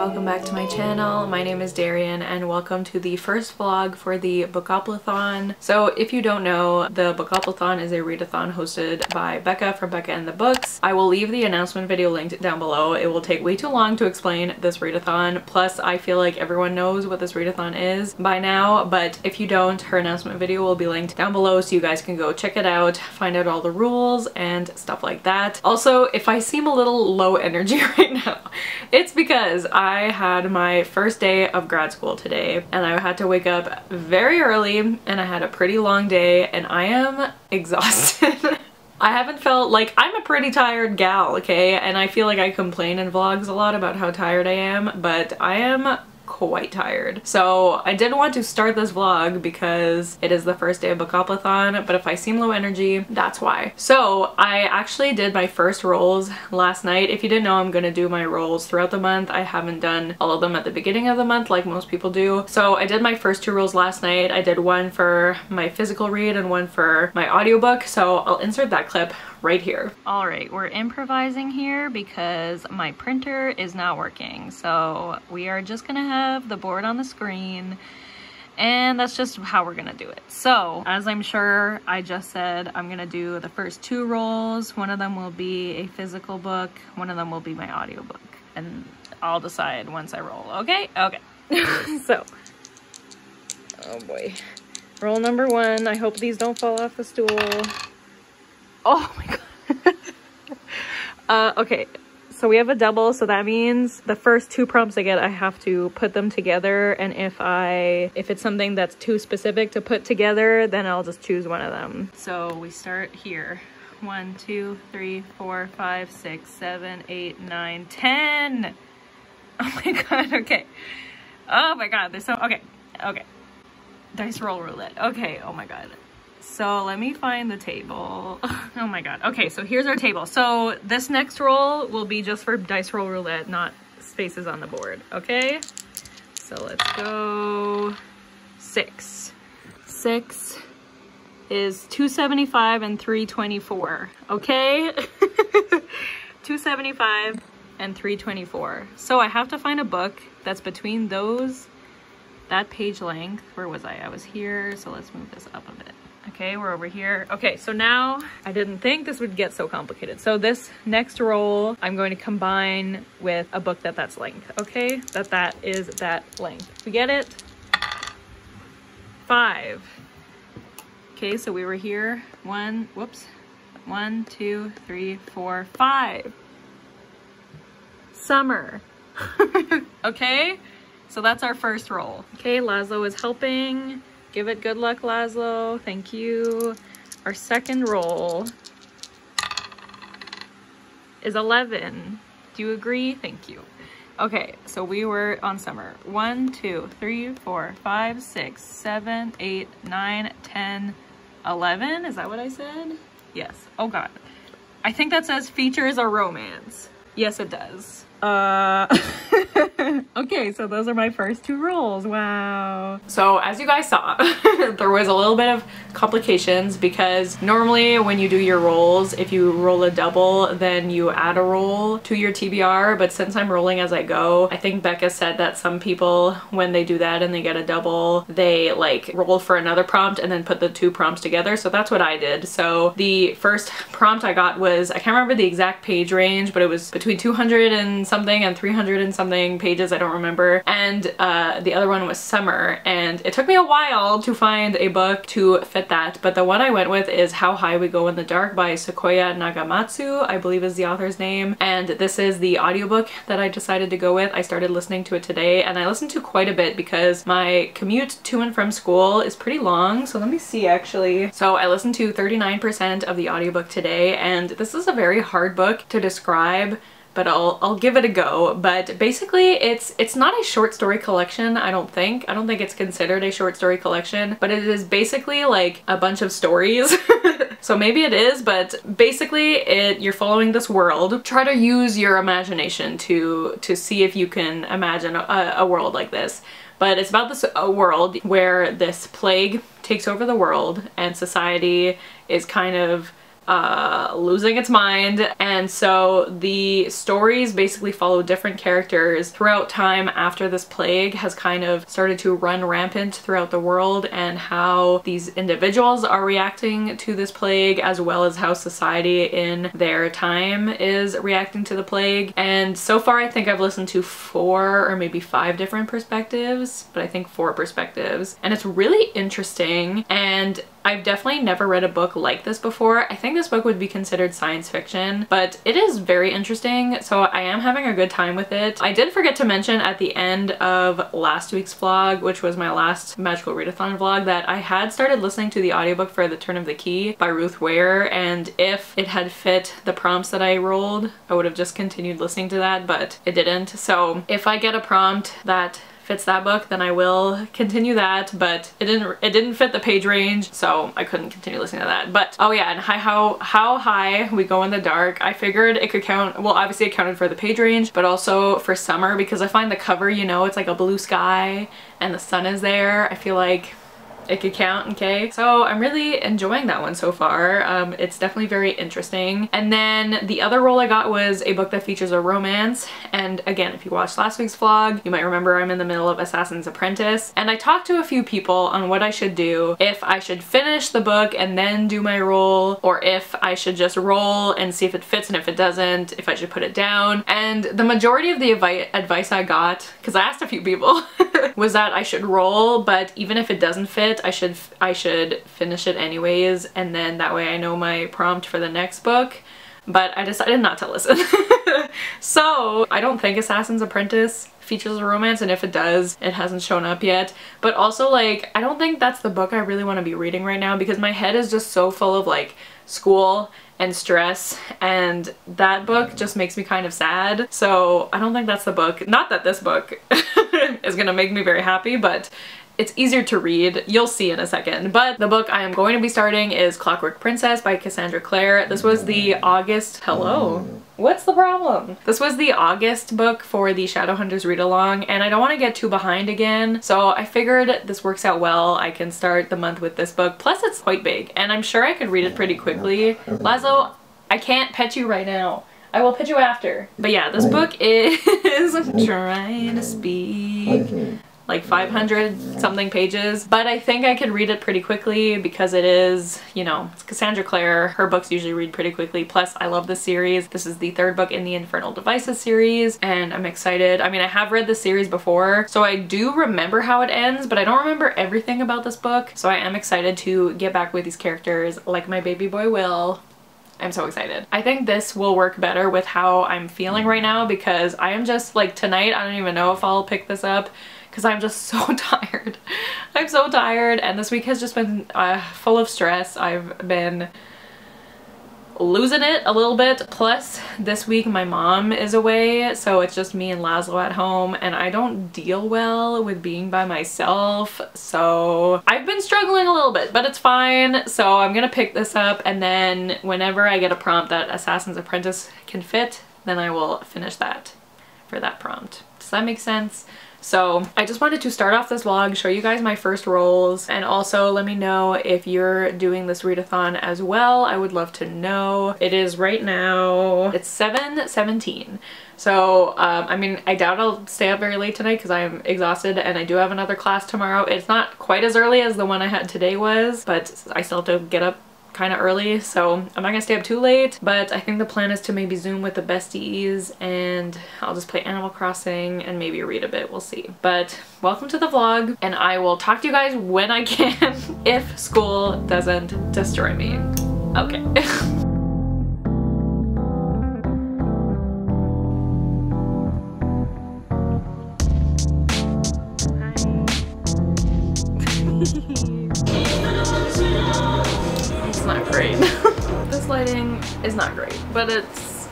welcome back to my channel. My name is Darian and welcome to the first vlog for the bookoplathon. So if you don't know, the bookoplathon is a readathon hosted by Becca from Becca and the Books. I will leave the announcement video linked down below. It will take way too long to explain this readathon. Plus, I feel like everyone knows what this readathon is by now, but if you don't, her announcement video will be linked down below so you guys can go check it out, find out all the rules and stuff like that. Also, if I seem a little low energy right now, it's because I had my first day of grad school today and I had to wake up very early and I had a pretty long day and I am exhausted. I haven't felt like I'm a pretty tired gal, okay? And I feel like I complain in vlogs a lot about how tired I am, but I am quite tired. So I didn't want to start this vlog because it is the first day of bookoplathon, but if I seem low energy, that's why. So I actually did my first rolls last night. If you didn't know, I'm gonna do my rolls throughout the month. I haven't done all of them at the beginning of the month like most people do. So I did my first two rolls last night. I did one for my physical read and one for my audiobook. So I'll insert that clip right here. All right, we're improvising here because my printer is not working. So we are just gonna have the board on the screen and that's just how we're gonna do it. So as I'm sure I just said, I'm gonna do the first two rolls. One of them will be a physical book, one of them will be my audiobook, and I'll decide once I roll. Okay? Okay. So, oh boy. Roll number one. I hope these don't fall off the stool. Oh my god. Okay, so we have a double, so that means the first two prompts I get, I have to put them together, and if it's something that's too specific to put together, then I'll just choose one of them. So we start here. 1, 2, 3, 4, 5, 6, 7, 8, 9, 10. Oh my god, okay. Oh my god, there's so okay. Dice roll roulette. Okay, oh my god. So let me find the table. Oh my god. Okay, so here's our table. So this next roll will be just for dice roll roulette, not spaces on the board. Okay? So let's go 6. 6 is 275 and 324. Okay? 275 and 324. So I have to find a book that's between that page length. Where was I? I was here. So let's move this up a bit. Okay, we're over here. Okay, so now I didn't think this would get so complicated. So this next roll, I'm going to combine with a book that's length. Okay, that is that length. We get it? 5. Okay, so we were here. 1, 2, 3, 4, 5. Summer. Okay, so that's our first roll. Okay, Laszlo is helping. Give it good luck, Laszlo. Thank you. Our second roll is 11. Do you agree? Thank you. Okay, so we were on summer. 1, 2, 3, 4, 5, 6, 7, 8, 9, 10, 11. Is that what I said? Yes. Oh god. I think that says features a romance. Yes, it does. Okay, so those are my first two rolls. Wow. So as you guys saw, there was a little bit of complications because normally when you do your rolls, if you roll a double, then you add a roll to your TBR. But since I'm rolling as I go, I think Becca said that some people, when they do that and they get a double, they like roll for another prompt and then put the two prompts together. So that's what I did. So the first prompt I got was, I can't remember the exact page range, but it was between 200 and something and 300 and something pages, I don't remember. And the other one was summer, and it took me a while to find a book to fit that, but the one I went with is How High We Go in the Dark by Sequoia Nagamatsu, I believe is the author's name, and this is the audiobook that I decided to go with. I started listening to it today and I listened to quite a bit because my commute to and from school is pretty long. So let me see actually. So I listened to 39% of the audiobook today, and this is a very hard book to describe, but I'll give it a go. But basically it's not a short story collection, I don't think. I don't think it's considered a short story collection, but it is basically like a bunch of stories. So maybe it is, but basically you're following this world. Try to use your imagination to see if you can imagine a world like this. But it's about this world where this plague takes over the world and society is kind of losing its mind. And so the stories basically follow different characters throughout time after this plague has kind of started to run rampant throughout the world, and how these individuals are reacting to this plague, as well as how society in their time is reacting to the plague. And so far I think I've listened to 4 or maybe 5 different perspectives, but I think 4 perspectives, and it's really interesting. And I've definitely never read a book like this before. I think this book would be considered science fiction, but it is very interesting, so I am having a good time with it. I did forget to mention at the end of last week's vlog, which was my last magical readathon vlog, that I had started listening to the audiobook for The Turn of the Key by Ruth Ware, and if it had fit the prompts that I rolled, I would have just continued listening to that, but it didn't. So if I get a prompt that fits that book, then I will continue that, but it didn't fit the page range, so I couldn't continue listening to that. But oh yeah, and how high we go in the dark, I figured it could count. Well, obviously it counted for the page range, but also for summer, because I find the cover, you know, it's like a blue sky and the sun is there. I feel like it could count, okay? So I'm really enjoying that one so far. It's definitely very interesting. And then the other role I got was a book that features a romance. And again, if you watched last week's vlog, you might remember I'm in the middle of Assassin's Apprentice. And I talked to a few people on what I should do, if I should finish the book and then do my role, or if I should just roll and see if it fits, and if it doesn't, if I should put it down. And the majority of the advice I got, because I asked a few people, was that I should roll, but even if it doesn't fit, I should finish it anyways, and then that way I know my prompt for the next book. But I decided not to listen. So I don't think Assassin's Apprentice features a romance, and if it does, it hasn't shown up yet. But also, like, I don't think that's the book I really want to be reading right now, because my head is just so full of like school and stress, and that book just makes me kind of sad. So I don't think that's the book. Not that this book is gonna make me very happy, but it's easier to read. You'll see in a second. But the book I am going to be starting is Clockwork Princess by Cassandra Clare. This was the August... Hello? What's the problem? This was the August book for the Shadowhunters read-along, and I don't want to get too behind again, so I figured this works out well. I can start the month with this book. Plus it's quite big, and I'm sure I could read it pretty quickly. Laszlo, I can't pet you right now. I will pet you after. But yeah, this book is... I'm trying to speak... like 500 something pages, but I think I could read it pretty quickly because it is, you know, it's Cassandra Clare. Her books usually read pretty quickly. Plus I love this series. This is the 3rd book in the Infernal Devices series, and I'm excited. I mean, I have read this series before, so I do remember how it ends, but I don't remember everything about this book. So I am excited to get back with these characters like my baby boy Will. I'm so excited. I think this will work better with how I'm feeling right now, because I am just like, tonight I don't even know if I'll pick this up, because I'm just so tired. I'm so tired, and this week has just been full of stress. I've been losing it a little bit. Plus this week my mom is away, so it's just me and Laszlo at home, and I don't deal well with being by myself, so I've been struggling a little bit, but it's fine. So I'm gonna pick this up, and then whenever I get a prompt that Assassin's Apprentice can fit, then I will finish that for that prompt. Does that make sense? So I just wanted to start off this vlog, show you guys my first rolls, and also let me know if you're doing this readathon as well. I would love to know. It is right now, it's 7:17. So I mean, I doubt I'll stay up very late tonight because I'm exhausted, and I do have another class tomorrow. It's not quite as early as the one I had today was, but I still have to get up kind of early, so I'm not gonna stay up too late. But I think the plan is to maybe Zoom with the besties, and I'll just play Animal Crossing and maybe read a bit. We'll see. But welcome to the vlog, and I will talk to you guys when I can if school doesn't destroy me. Okay. Great. This lighting is not great, but it's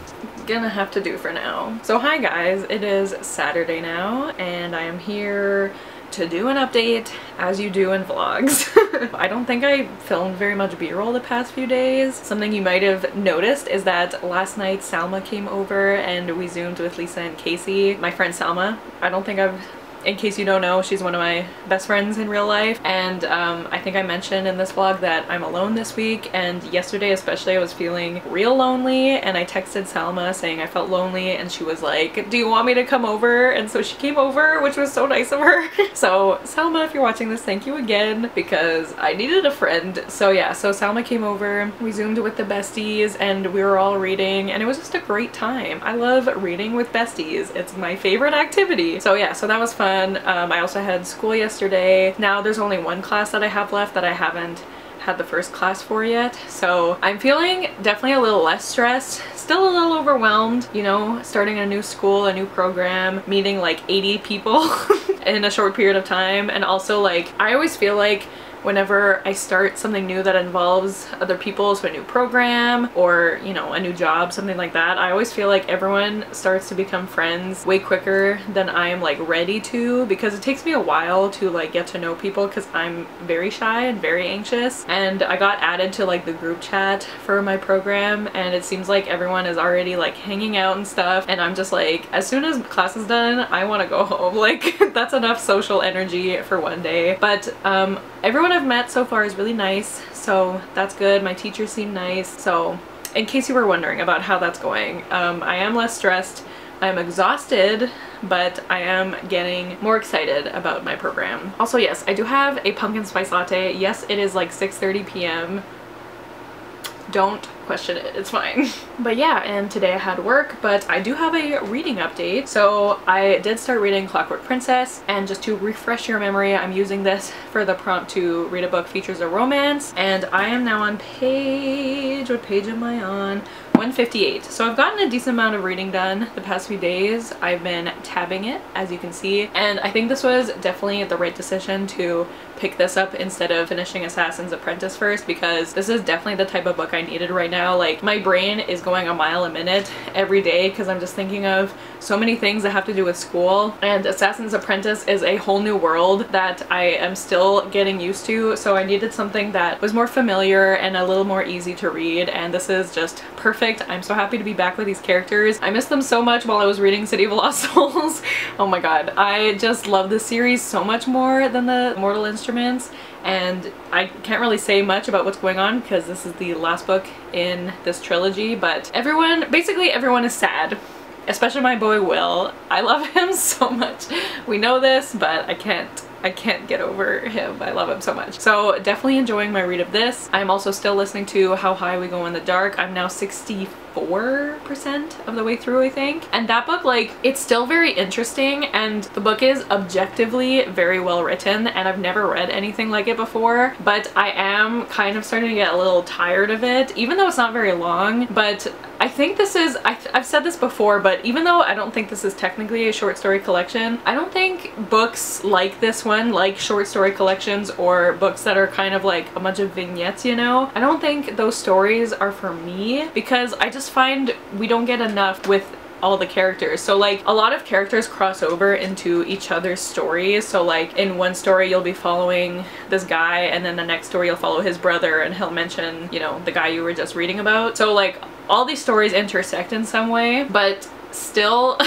gonna have to do for now. So hi guys, it is Saturday now, and I am here to do an update as you do in vlogs. I don't think I filmed very much b-roll the past few days. Something you might have noticed is that last night Salma came over and we zoomed with Lisa and Casey. My friend Salma, I don't think I've in case you don't know, she's one of my best friends in real life, and I think I mentioned in this vlog that I'm alone this week, and yesterday especially I was feeling real lonely, and I texted Salma saying I felt lonely, and she was like, do you want me to come over? And so she came over, which was so nice of her. So Salma, if you're watching this, thank you again, because I needed a friend. So yeah, so Salma came over, we zoomed with the besties, and we were all reading, and it was just a great time. I love reading with besties. It's my favorite activity. So yeah, so that was fun. I also had school yesterday. Now there's only one class that I have left that I haven't had the first class for yet, so I'm feeling definitely a little less stressed, still a little overwhelmed, you know, starting a new school, a new program, meeting like 80 people in a short period of time, and also like I always feel like whenever I start something new that involves other people, so a new program or, you know, a new job, something like that, I always feel like everyone starts to become friends way quicker than I am like ready to, because it takes me a while to like get to know people because I'm very shy and very anxious. And I got added to like the group chat for my program, and it seems like everyone is already like hanging out and stuff, and I'm just like, as soon as class is done, I want to go home. Like that's enough social energy for one day. But everyone I've met so far is really nice, so that's good. My teachers seem nice. So in case you were wondering about how that's going, I am less stressed. I'm exhausted, but I am getting more excited about my program. Also, yes, I do have a pumpkin spice latte. Yes, it is like 6:30 p.m. Don't question it, it's fine. But yeah, and today I had work, but I do have a reading update. So I did start reading Clockwork Princess, and just to refresh your memory, I'm using this for the prompt to read a book features a romance, and I am now on page, what page am I on? 158. So I've gotten a decent amount of reading done the past few days. I've been tabbing it, as you can see, and I think this was definitely the right decision to pick this up instead of finishing Assassin's Apprentice first, because this is definitely the type of book I needed right now. Like my brain is going a mile a minute every day because I'm just thinking of so many things that have to do with school, and Assassin's Apprentice is a whole new world that I am still getting used to, so I needed something that was more familiar and a little more easy to read, and this is just perfect. I'm so happy to be back with these characters. I missed them so much while I was reading City of Lost Souls. Oh my god, I just love this series so much more than the Mortal Instruments, and I can't really say much about what's going on because this is the last book in this trilogy, but basically everyone is sad. Especially my boy Will. I love him so much. We know this, but I can't get over him. I love him so much. So definitely enjoying my read of this. I'm also still listening to How High We Go in the Dark. I'm now 64% of the way through, I think. And that book, like, it's still very interesting, and the book is objectively very well written, and I've never read anything like it before, but I am kind of starting to get a little tired of it, even though it's not very long. But I think this is, I've said this before, but even though I don't think this is technically a short story collection, I don't think books like this one, like short story collections or books that are kind of like a bunch of vignettes, you know, I don't think those stories are for me, because I just find we don't get enough with all the characters. So like a lot of characters cross over into each other's stories. So like in one story you'll be following this guy, and then the next story you'll follow his brother, and he'll mention, you know, the guy you were just reading about. So like all these stories intersect in some way, but still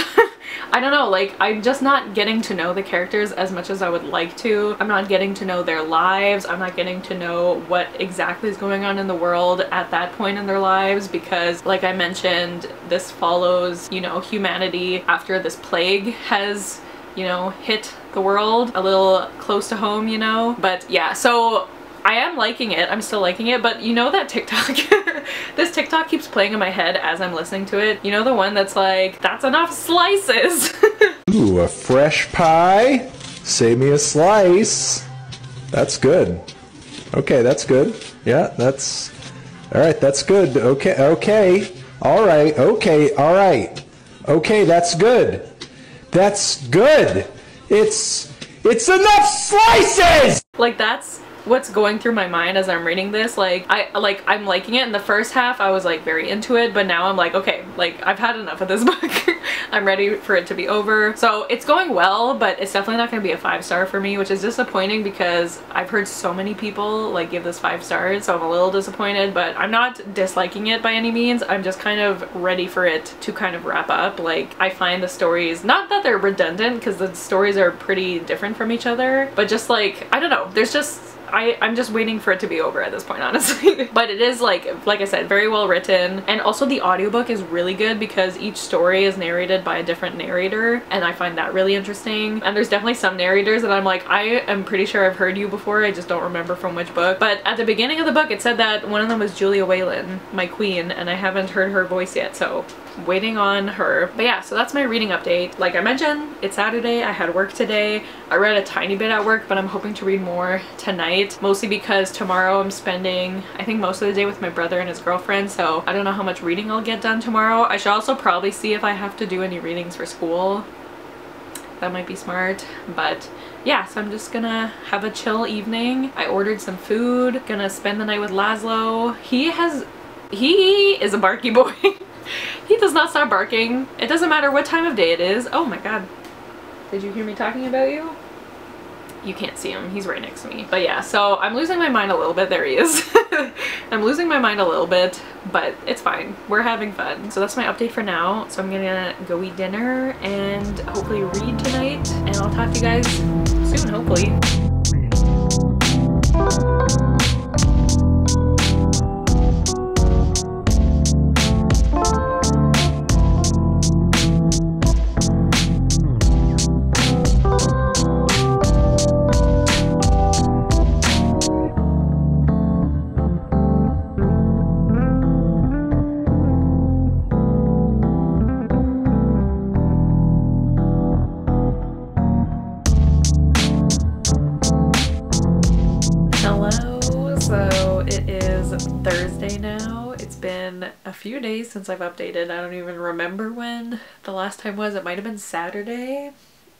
I don't know, like I'm just not getting to know the characters as much as I would like to. I'm not getting to know their lives. I'm not getting to know what exactly is going on in the world at that point in their lives, because like I mentioned, this follows, you know, humanity after this plague has, you know, hit the world a little close to home, you know. But yeah, so I am liking it. I'm still liking it, but you know that TikTok? This TikTok keeps playing in my head as I'm listening to it. You know, the one that's like, that's enough slices. Ooh, a fresh pie? Save me a slice. That's good. Okay, that's good. Yeah, that's... Alright, that's good. Okay, okay. Alright, okay, alright. Okay, that's good. That's good. It's enough slices! Like, that's what's going through my mind as I'm reading this. Like I'm liking it. In the first half I was like very into it, but now I'm like, okay, like I've had enough of this book. I'm ready for it to be over. So it's going well, but it's definitely not going to be a 5-star for me, which is disappointing because I've heard so many people like give this 5 stars, so I'm a little disappointed, but I'm not disliking it by any means. I'm just kind of ready for it to kind of wrap up. Like, I find the stories, not that they're redundant because the stories are pretty different from each other, but just like, I don't know, there's just, I'm just waiting for it to be over at this point, honestly. But it is like I said, very well written, and also the audiobook is really good because each story is narrated by a different narrator, and I find that really interesting. And there's definitely some narrators that I'm like, I am pretty sure I've heard you before, I just don't remember from which book. But at the beginning of the book it said that one of them was Julia Whalen, my queen, and I haven't heard her voice yet, so waiting on her. But yeah, so that's my reading update. Like I mentioned, it's Saturday, I had work today. I read a tiny bit at work, but I'm hoping to read more tonight, mostly because tomorrow I'm spending, I think, most of the day with my brother and his girlfriend, so I don't know how much reading I'll get done tomorrow. I should also probably see if I have to do any readings for school. That might be smart, but yeah, so I'm just gonna have a chill evening. I ordered some food, gonna spend the night with Laszlo. He is a barky boy. He does not stop barking. It doesn't matter what time of day it is. Oh my god. Did you hear me talking about you? You can't see him. He's right next to me. But yeah, so I'm losing my mind a little bit. There he is. I'm losing my mind a little bit, but it's fine. We're having fun. So that's my update for now. So I'm gonna go eat dinner and hopefully read tonight. And I'll talk to you guys soon, hopefully. Thursday now. It's been a few days since I've updated. I don't even remember when the last time was. It might have been Saturday.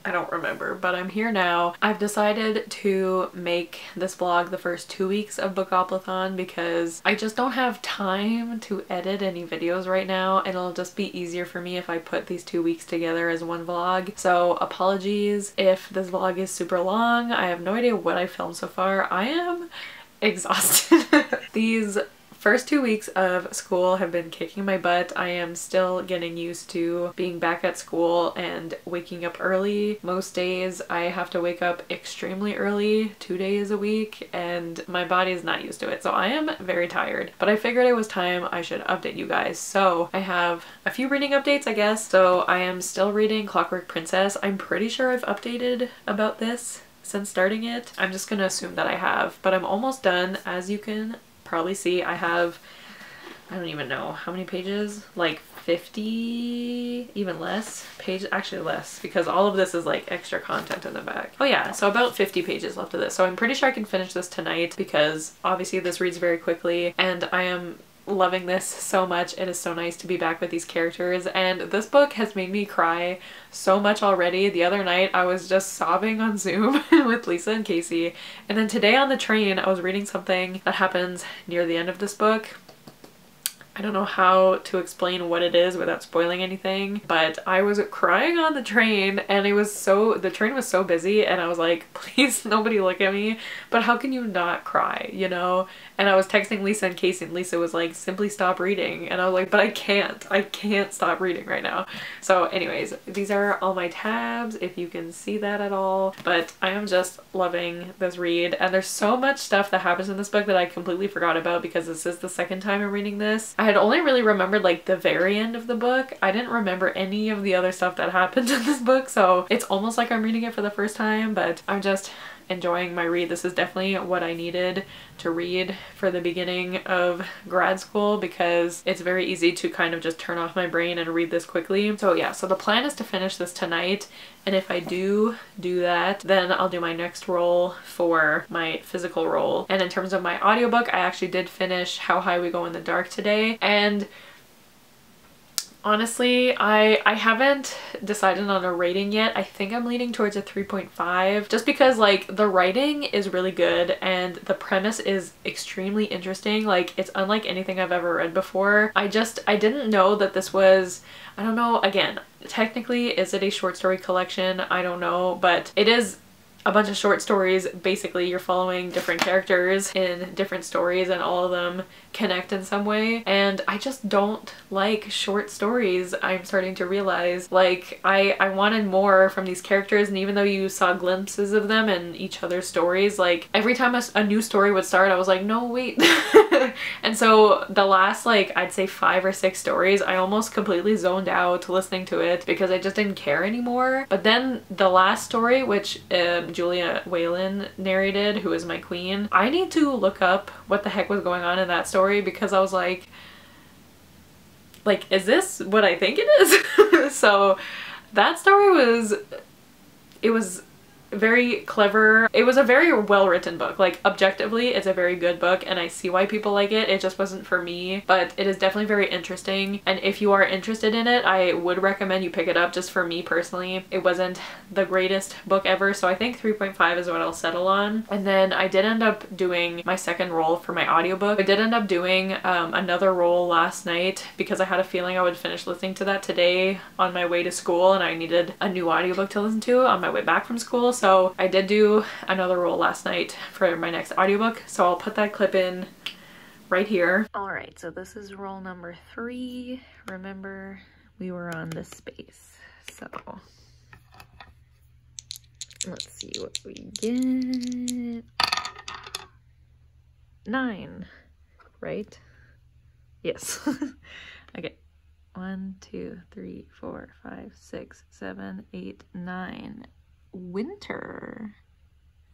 I don't remember, but I'm here now. I've decided to make this vlog the first 2 weeks of bookoplathon because I just don't have time to edit any videos right now, and it'll just be easier for me if I put these 2 weeks together as one vlog. So apologies if this vlog is super long. I have no idea what I filmed so far. I am exhausted. These first 2 weeks of school have been kicking my butt. I am still getting used to being back at school and waking up early. Most days I have to wake up extremely early, 2 days a week, and my body is not used to it. So I am very tired, but I figured it was time I should update you guys. So I have a few reading updates, I guess. So I am still reading Clockwork Princess. I'm pretty sure I've updated about this since starting it. I'm just gonna assume that I have, but I'm almost done. As you can probably see, I have, I don't even know how many pages, like 50, even less pages, actually less, because all of this is like extra content in the back. Oh yeah, so about 50 pages left of this. So I'm pretty sure I can finish this tonight because obviously this reads very quickly, and I am loving this so much. It is so nice to be back with these characters, and this book has made me cry so much already. The other night I was just sobbing on Zoom with Lisa and Casey, and then today on the train I was reading something that happens near the end of this book. I don't know how to explain what it is without spoiling anything, but I was crying on the train, and it was so, the train was so busy, and I was like, please nobody look at me, but how can you not cry, you know? And I was texting Lisa and Casey, and Lisa was like, simply stop reading, and I was like, but I can't stop reading right now. So anyways, these are all my tabs if you can see that at all, but I am just loving this read, and there's so much stuff that happens in this book that I completely forgot about because this is the second time I'm reading this. I had only really remembered like the very end of the book. I didn't remember any of the other stuff that happened in this book, so it's almost like I'm reading it for the first time, but I'm just enjoying my read. This is definitely what I needed to read for the beginning of grad school because it's very easy to kind of just turn off my brain and read this quickly. So yeah, so the plan is to finish this tonight, and if I do that, then I'll do my next roll for my physical roll. And in terms of my audiobook, I actually did finish How High We Go in the Dark today, and Honestly, I haven't decided on a rating yet. I think I'm leaning towards a 3.5 just because like the writing is really good and the premise is extremely interesting. Like it's unlike anything I've ever read before. I didn't know that this was, I don't know, again, technically is it a short story collection? I don't know, but it is a bunch of short stories. Basically you're following different characters in different stories and all of them connect in some way, and I just don't like short stories. I'm starting to realize like I wanted more from these characters, and even though you saw glimpses of them in each other's stories, like every time a new story would start I was like, no wait. And so the last like I'd say 5 or 6 stories I almost completely zoned out listening to it because I just didn't care anymore. But then the last story, which Julia Whalen narrated, who is my queen, I need to look up what the heck was going on in that story because I was like, is this what I think it is? So that story was, it was very clever. It was a very well written book. Like objectively it's a very good book and I see why people like it. It just wasn't for me, but it is definitely very interesting, and if you are interested in it I would recommend you pick it up. Just for me personally, it wasn't the greatest book ever, so I think 3.5 is what I'll settle on. And then I did end up doing my second roll for my audiobook. I did end up doing another roll last night because I had a feeling I would finish listening to that today on my way to school, and I needed a new audiobook to listen to on my way back from school. So I did do another roll last night for my next audiobook, so I'll put that clip in right here. Alright, so this is roll number 3. Remember, we were on this space. So let's see what we get. 9, right? Yes. Okay. 1, 2, 3, 4, 5, 6, 7, 8, 9. Winter.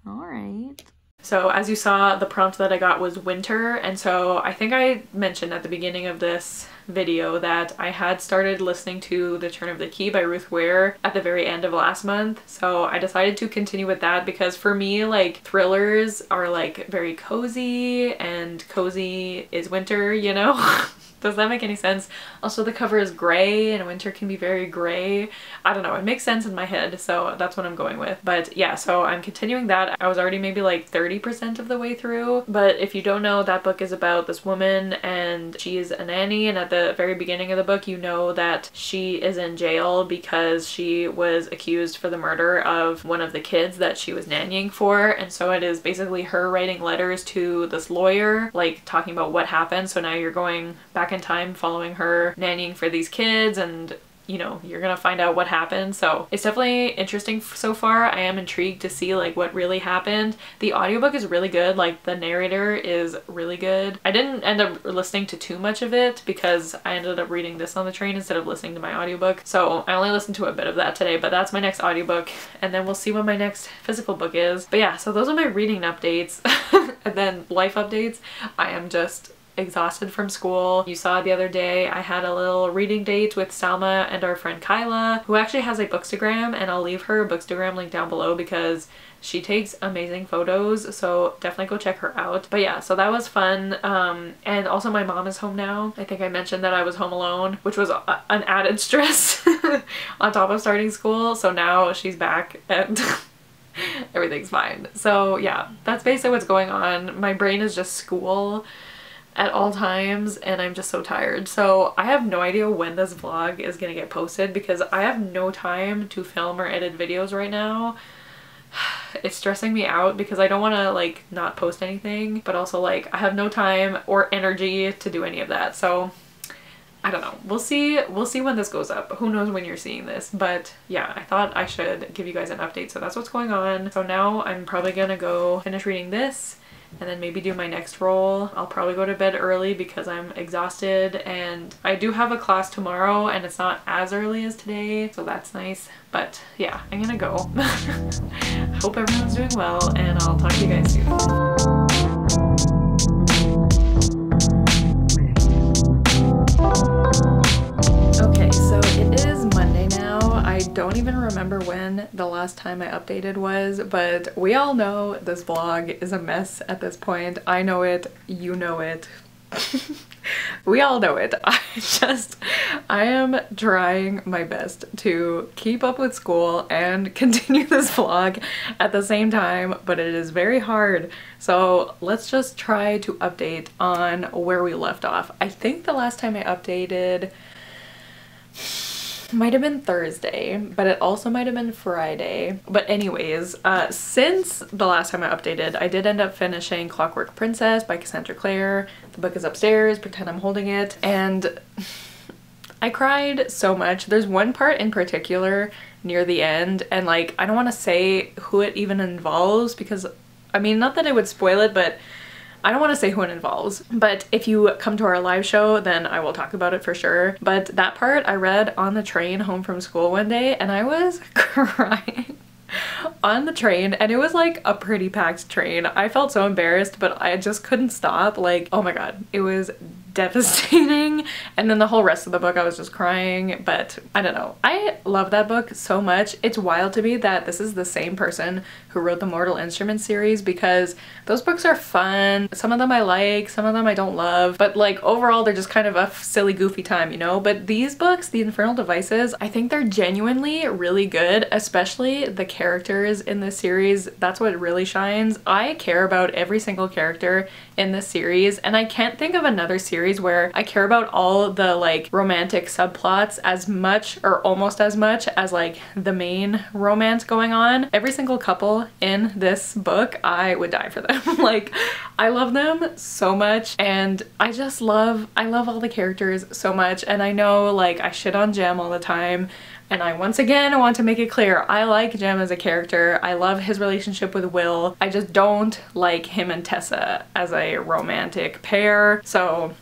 All right. So as you saw, the prompt that I got was winter, and so I think I mentioned at the beginning of this video that I had started listening to The Turn of the Key by Ruth Ware at the very end of last month. So I decided to continue with that because for me, like, thrillers are like very cozy, and cozy is winter, you know? Does that make any sense? Also, the cover is gray and winter can be very gray. I don't know, it makes sense in my head, so that's what I'm going with. But yeah, so I'm continuing that. I was already maybe like 30% of the way through. But if you don't know, that book is about this woman and she is a nanny, and at the very beginning of the book you know that she is in jail because she was accused for the murder of one of the kids that she was nannying for. And so it is basically her writing letters to this lawyer, like talking about what happened. So now you're going back in time following her nannying for these kids, and you know, you're gonna find out what happened. So it's definitely interesting so far. I am intrigued to see like what really happened. The audiobook is really good. Like the narrator is really good. I didn't end up listening to too much of it because I ended up reading this on the train instead of listening to my audiobook. So I only listened to a bit of that today, but that's my next audiobook, and then we'll see what my next physical book is. But yeah, so those are my reading updates. And then life updates. I am just exhausted from school. You saw the other day I had a little reading date with Salma and our friend Kyla, who actually has a bookstagram, and I'll leave her bookstagram link down below because she takes amazing photos, so definitely go check her out. But yeah, so that was fun. And also my mom is home now. I think I mentioned that I was home alone, which was an added stress on top of starting school. So now she's back and everything's fine. So yeah, that's basically what's going on. My brain is just school at all times and I'm just so tired. So I have no idea when this vlog is gonna get posted because I have no time to film or edit videos right now. It's stressing me out because I don't want to like not post anything, but also like I have no time or energy to do any of that. So I don't know. We'll see when this goes up. Who knows when you're seeing this, but yeah, I thought I should give you guys an update. So that's what's going on. So now I'm probably gonna go finish reading this and then maybe do my next roll. I'll probably go to bed early because I'm exhausted, and I do have a class tomorrow and it's not as early as today, so that's nice. But yeah, I'm gonna go. Hope everyone's doing well, and I'll talk to you guys soon. Okay, so it is Monday now. I don't even remember when the last time I updated was, but we all know this vlog is a mess at this point. I know it, you know it. We all know it. I am trying my best to keep up with school and continue this vlog at the same time, but it is very hard. So let's just try to update on where we left off. I think the last time I updated might have been Thursday, but it also might have been Friday. But anyways, since the last time I updated, I did end up finishing Clockwork Princess by Cassandra Clare. The book is upstairs, pretend I'm holding it, and I cried so much. There's one part in particular near the end, and like, I don't want to say who it even involves because, I mean, not that it would spoil it, but I don't want to say who it involves, but if you come to our live show, then I will talk about it for sure. But that part I read on the train home from school one day, and I was crying on the train, and it was like a pretty packed train. I felt so embarrassed, but I just couldn't stop. Like, oh my god, it was devastating. And then the whole rest of the book I was just crying, but I don't know. I love that book so much. It's wild to me that this is the same person who wrote the Mortal Instruments series, because those books are fun. Some of them I like, some of them I don't love, but like overall they're just kind of a silly goofy time, you know? But these books, The Infernal Devices, I think they're genuinely really good, especially the characters in this series. That's what really shines. I care about every single character in this series, and I can't think of another series where I care about all the like romantic subplots as much or almost as much as like the main romance going on. Every single couple in this book, I would die for them. Like, I love them so much, and I love all the characters so much. And I know like I shit on Jem all the time, and I once again want to make it clear, I like Jem as a character. I love his relationship with Will. I just don't like him and Tessa as a romantic pair. So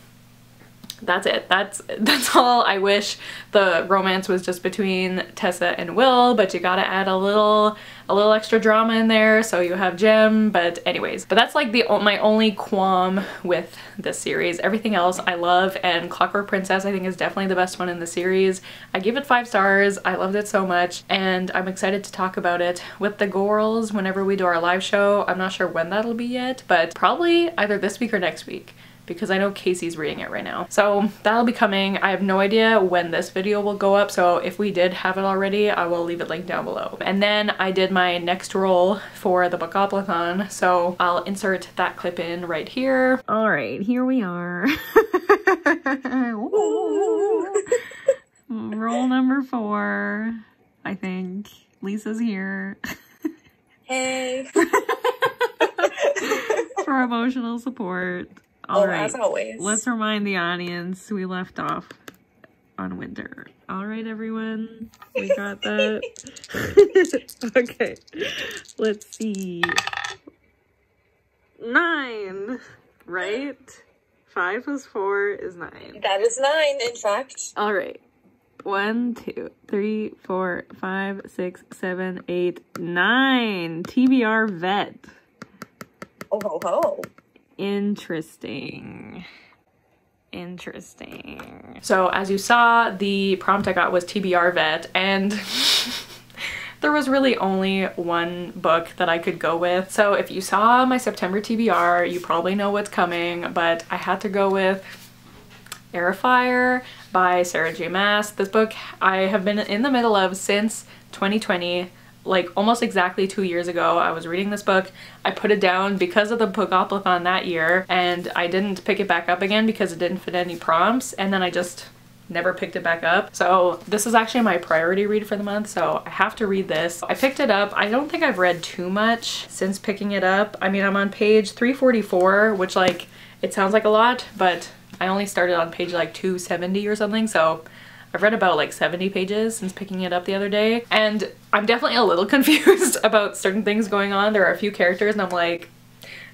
that's it. That's all. I wish the romance was just between Tessa and Will, but you gotta add a little extra drama in there so you have Jem. But anyways, but that's like my only qualm with this series. Everything else I love, and Clockwork Princess I think is definitely the best one in the series. I give it 5 stars. I loved it so much, and I'm excited to talk about it with the girls whenever we do our live show. I'm not sure when that'll be yet, but probably either this week or next week, because I know Kasey's reading it right now. So that'll be coming. I have no idea when this video will go up, so if we did have it already, I will leave it linked down below. And then I did my next roll for the bookoplathon, so I'll insert that clip in right here. All right, here we are. Roll number 4, I think. Lisa's here. Hey. For emotional support. All right, as always. Let's remind the audience we left off on winter. All right, everyone, we got that. Okay, let's see. 9, right? 5 plus 4 is 9. That is 9, in fact. All right. 1, 2, 3, 4, 5, 6, 7, 8, 9. TBR vet. Oh ho ho. Interesting. So as you saw, the prompt I got was TBR vet, and there was really only one book that I could go with. So if you saw my September TBR, you probably know what's coming, but I had to go with Air of Fire by Sarah J. Maas. This book I have been in the middle of since 2020. Like almost exactly 2 years ago, I was reading this book. I put it down because of the bookoplathon that year, and I didn't pick it back up again because it didn't fit any prompts, and then I just never picked it back up. So this is actually my priority read for the month, so I have to read this. I picked it up. I don't think I've read too much since picking it up. I mean, I'm on page 344, which like, it sounds like a lot, but I only started on page like 270 or something, so I've read about like 70 pages since picking it up the other day, and I'm definitely a little confused about certain things going on. There are a few characters and I'm like,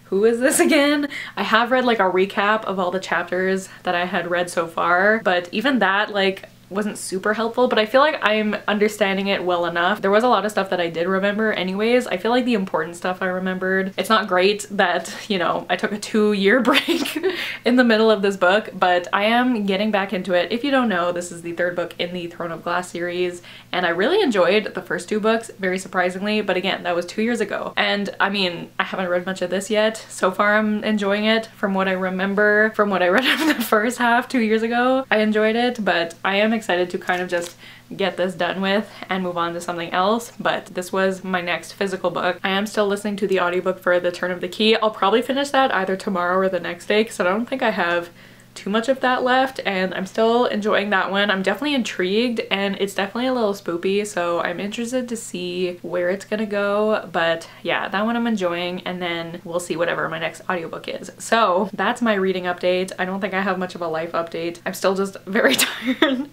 who is this again? I have read like a recap of all the chapters that I had read so far, but even that, like, wasn't super helpful, but I feel like I'm understanding it well enough. There was a lot of stuff that I did remember anyways. I feel like the important stuff I remembered. It's not great that, you know, I took a 2-year break in the middle of this book, but I am getting back into it. If you don't know, this is the 3rd book in the Throne of Glass series, and I really enjoyed the first 2 books, very surprisingly, but again, that was 2 years ago. And I mean, I haven't read much of this yet. So far I'm enjoying it from what I remember, from what I read of the first half 2 years ago. I enjoyed it, but I am excited to kind of just get this done with and move on to something else. But this was my next physical book. I am still listening to the audiobook for The Turn of the Key. I'll probably finish that either tomorrow or the next day because I don't think I have too much of that left, and I'm still enjoying that one. I'm definitely intrigued, and it's definitely a little spoopy, so I'm interested to see where it's gonna go. But yeah, that one I'm enjoying, and then we'll see whatever my next audiobook is. So that's my reading update. I don't think I have much of a life update. I'm still just very tired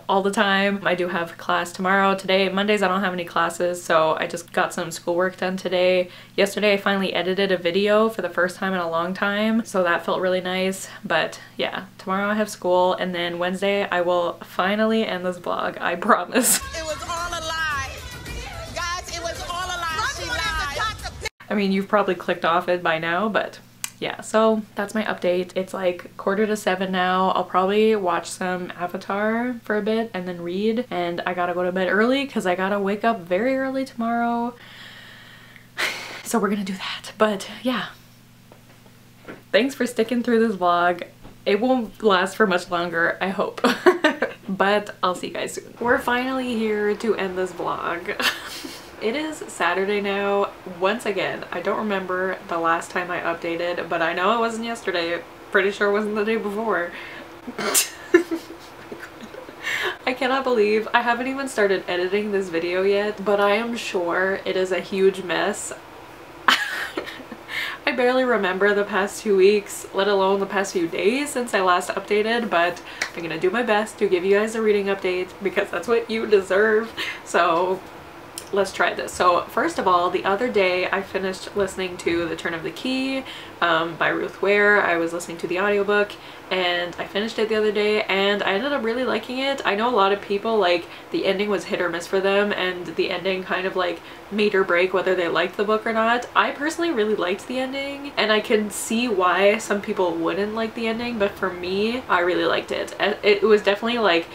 all the time. I do have class tomorrow. Today, Mondays, I don't have any classes, so I just got some schoolwork done today. Yesterday I finally edited a video for the first time in a long time, so that felt really nice. But yeah, tomorrow I have school, and then Wednesday I will finally end this vlog, I promise. It was all a lie. Guys, it was all a lie. She lied. I mean, you've probably clicked off it by now, but yeah, so that's my update. It's like 6:45 now. I'll probably watch some Avatar for a bit and then read, and I gotta go to bed early because I gotta wake up very early tomorrow. So we're gonna do that. But yeah, thanks for sticking through this vlog. It won't last for much longer, I hope. But I'll see you guys soon. We're finally here to end this vlog. It is Saturday now. Once again, I don't remember the last time I updated, but I know it wasn't yesterday. Pretty sure it wasn't the day before. I cannot believe I haven't even started editing this video yet, but I am sure it is a huge mess. I barely remember the past 2 weeks, let alone the past few days since I last updated, but I'm gonna do my best to give you guys a reading update because that's what you deserve. So let's try this. So first of all, the other day I finished listening to The Turn of the Key by Ruth Ware. I was listening to the audiobook and I finished it the other day and I ended up really liking it. I know a lot of people, like, the ending was hit or miss for them, and the ending kind of like made or break whether they liked the book or not. I personally really liked the ending, and I can see why some people wouldn't like the ending, but for me, I really liked it. It was definitely like,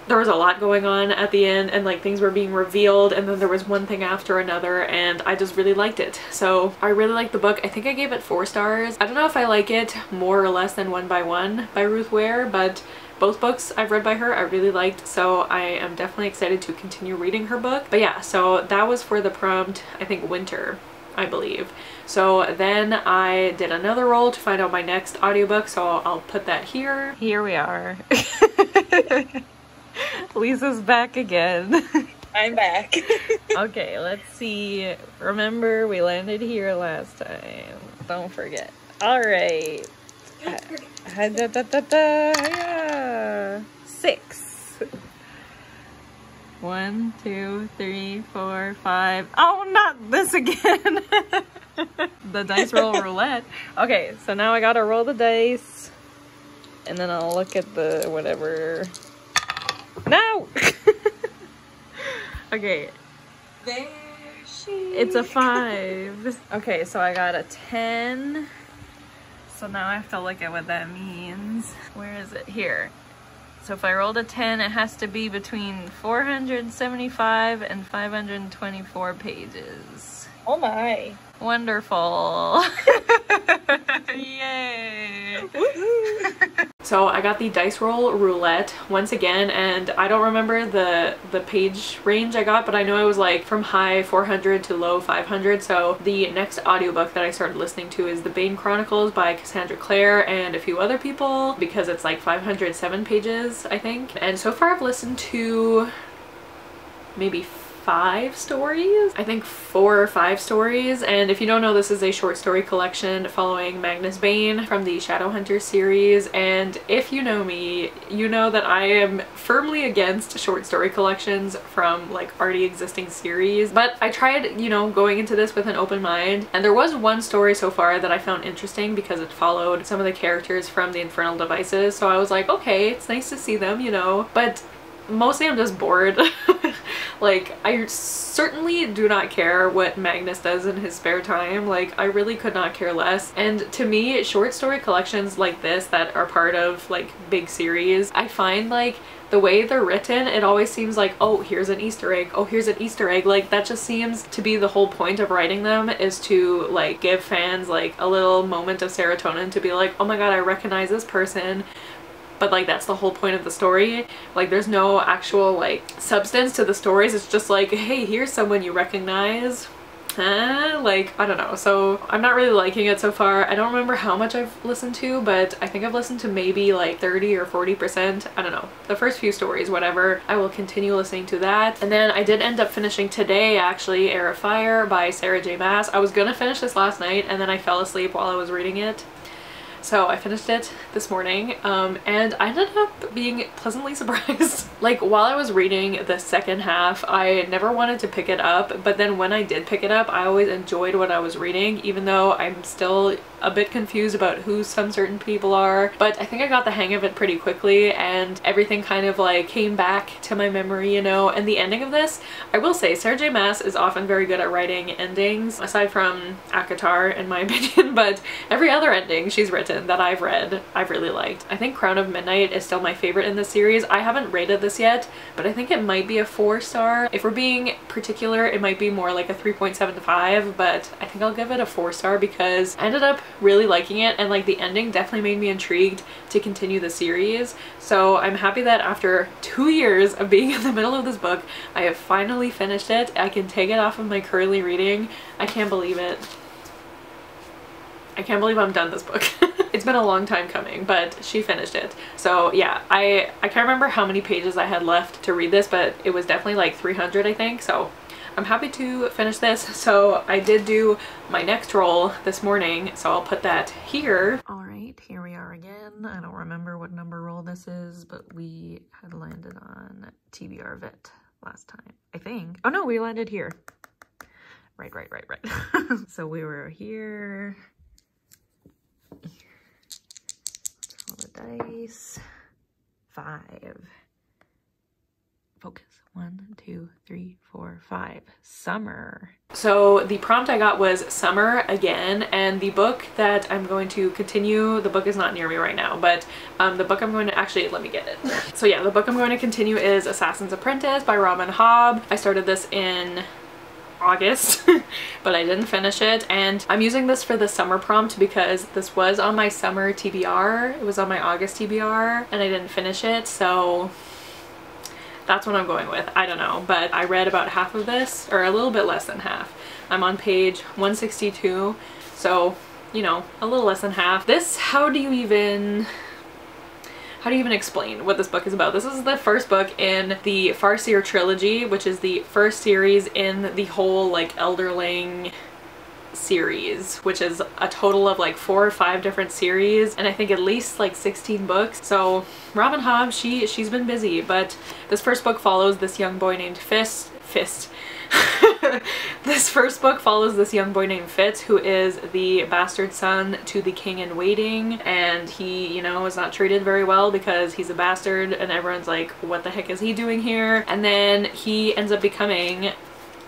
there was a lot going on at the end, and like things were being revealed, and then there was one thing after another, and I just really liked it. So I really liked the book. I think I gave it 4 stars. I don't know if I like it more or less than One by One by Ruth Ware, but both books I've read by her I really liked, so I am definitely excited to continue reading her book. But yeah, so that was for the prompt, I think winter, I believe. So then I did another roll to find out my next audiobook, so I'll put that here. Here we are. Lisa's back again. I'm back. Okay, let's see. Remember, we landed here last time. Don't forget. All right. Yeah. 6. 1, 2, 3, 4, 5. Oh, not this again. The dice roll roulette. Okay, so now I gotta roll the dice, and then I'll look at the whatever. No! Okay. There she It's a 5. Okay, so I got a 10. So now I have to look at what that means. Where is it? Here. So if I rolled a 10, it has to be between 475 and 524 pages. Oh my. Wonderful. Yay. So I got the dice roll roulette once again, and I don't remember the page range I got, but I know it was like from high 400 to low 500. So the next audiobook that I started listening to is The Bane Chronicles by Cassandra Clare and a few other people, because it's like 507 pages, I think. And so far I've listened to maybe 5 stories, I think 4 or 5 stories. And if you don't know, this is a short story collection following Magnus Bane from the Shadowhunters series, and if you know me, you know that I am firmly against short story collections from like already existing series. But I tried, you know, going into this with an open mind, and there was one story so far that I found interesting because it followed some of the characters from the Infernal Devices, so I was like, okay, it's nice to see them, you know. But mostly I'm just bored. Like, I certainly do not care what Magnus does in his spare time. Like, I really could not care less. And to me, short story collections like this that are part of like big series, I find like the way they're written, it always seems like, oh, here's an Easter egg, oh, here's an Easter egg. Like, that just seems to be the whole point of writing them, is to like give fans like a little moment of serotonin to be like, oh my god, I recognize this person. But like, that's the whole point of the story. Like, there's no actual like substance to the stories. It's just like, hey, here's someone you recognize. Like, I don't know. So I'm not really liking it so far. I don't remember how much I've listened to, but I think I've listened to maybe like 30 or 40%. I don't know. The first few stories, whatever. I will continue listening to that. And then I did end up finishing today, actually, Air of Fire by Sarah J Maas. I was gonna finish this last night and then I fell asleep while I was reading it. So I finished it this morning, and I ended up being pleasantly surprised. Like, while I was reading the second half, I never wanted to pick it up, but then when I did pick it up, I always enjoyed what I was reading, even though I'm still a bit confused about who some certain people are. But I think I got the hang of it pretty quickly, and everything kind of like came back to my memory, you know. And the ending of this, I will say, Sarah J Maas is often very good at writing endings, aside from ACOTAR in my opinion, but every other ending she's written that I've read, I've really liked. I think Crown of Midnight is still my favorite in the series. I haven't rated this yet, but I think it might be a 4-star. If we're being particular, it might be more like a 3.75, but I think I'll give it a 4-star because I ended up really liking it, and like the ending definitely made me intrigued to continue the series. So I'm happy that after 2 years of being in the middle of this book, I have finally finished it. I can take it off of my curly reading. I can't believe it. I can't believe I'm done this book. It's been a long time coming, but she finished it. So yeah, I can't remember how many pages I had left to read this, but it was definitely like 300, I think. So I'm happy to finish this. So I did do my next roll this morning, so I'll put that here. All right, here we are again. I don't remember what number roll this is, but we had landed on TBR Vit last time, I think. Oh no, we landed here. Right. So we were here. Roll the dice. 5. Focus. 1, 2, 3, 4, 5. Summer. So the prompt I got was summer again, and the book that I'm going to continue, the book is not near me right now, but the book I'm going to actually, let me get it. So yeah, the book I'm going to continue is Assassin's Apprentice by Robin Hobb. I started this in August, but I didn't finish it, and I'm using this for the summer prompt because this was on my summer TBR. It was on my August TBR and I didn't finish it, so that's what I'm going with. I don't know, but I read about half of this, or a little bit less than half. I'm on page 162, so, you know, a little less than half. This, how do you even explain what this book is about? This is the first book in the Farseer trilogy, which is the first series in the whole like Elderling series, which is a total of like 4 or 5 different series, and I think at least like 16 books. So Robin Hobb, she's been busy, but this first book follows this young boy named Fist. This first book follows this young boy named Fitz, who is the bastard son to the king in waiting, and he, you know, is not treated very well because he's a bastard, and everyone's like, what the heck is he doing here? And then he ends up becoming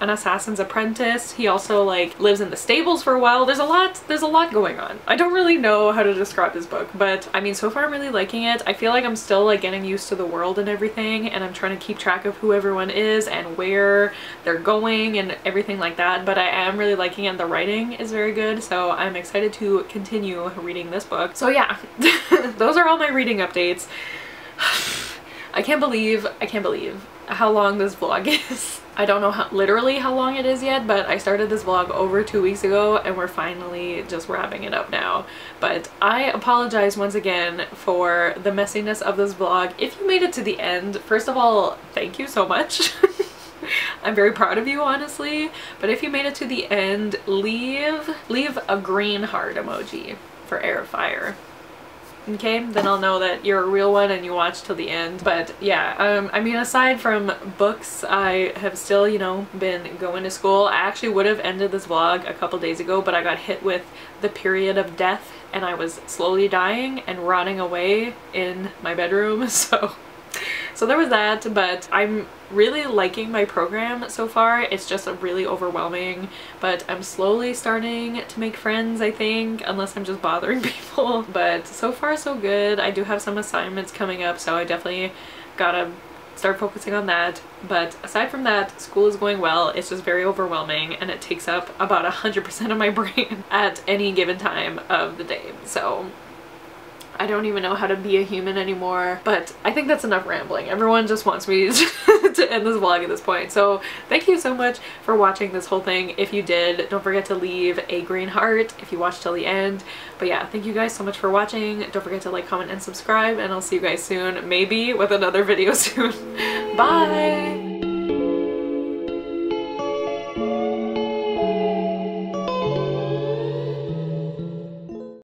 an assassin's apprentice. He also like lives in the stables for a while. There's a lot going on. I don't really know how to describe this book, but I mean, so far I'm really liking it. I feel like I'm still like getting used to the world and everything, and I'm trying to keep track of who everyone is and where they're going and everything like that, but I am really liking it, and the writing is very good, so I'm excited to continue reading this book. So yeah, those are all my reading updates. I can't believe how long this vlog is. I don't know literally how long it is yet, but I started this vlog over 2 weeks ago and we're finally just wrapping it up now. But I apologize once again for the messiness of this vlog. If you made it to the end, first of all, thank you so much. I'm very proud of you, honestly. But if you made it to the end, leave a green heart emoji for air fire. Okay, then I'll know that you're a real one and you watched till the end. But yeah, I mean, aside from books, I have still, you know, been going to school. I actually would have ended this vlog a couple days ago, but I got hit with the period of death and I was slowly dying and rotting away in my bedroom. So there was that, but I'm really liking my program so far. It's just really overwhelming, but I'm slowly starting to make friends, I think, unless I'm just bothering people. But so far so good. I do have some assignments coming up, so I definitely gotta start focusing on that. But aside from that, school is going well. It's just very overwhelming and it takes up about 100% of my brain at any given time of the day. So I don't even know how to be a human anymore, but I think that's enough rambling. Everyone just wants me to end this vlog at this point. So thank you so much for watching this whole thing. If you did, don't forget to leave a green heart if you watched till the end. But yeah, thank you guys so much for watching. Don't forget to like, comment, and subscribe, and I'll see you guys soon, maybe with another video soon. Bye!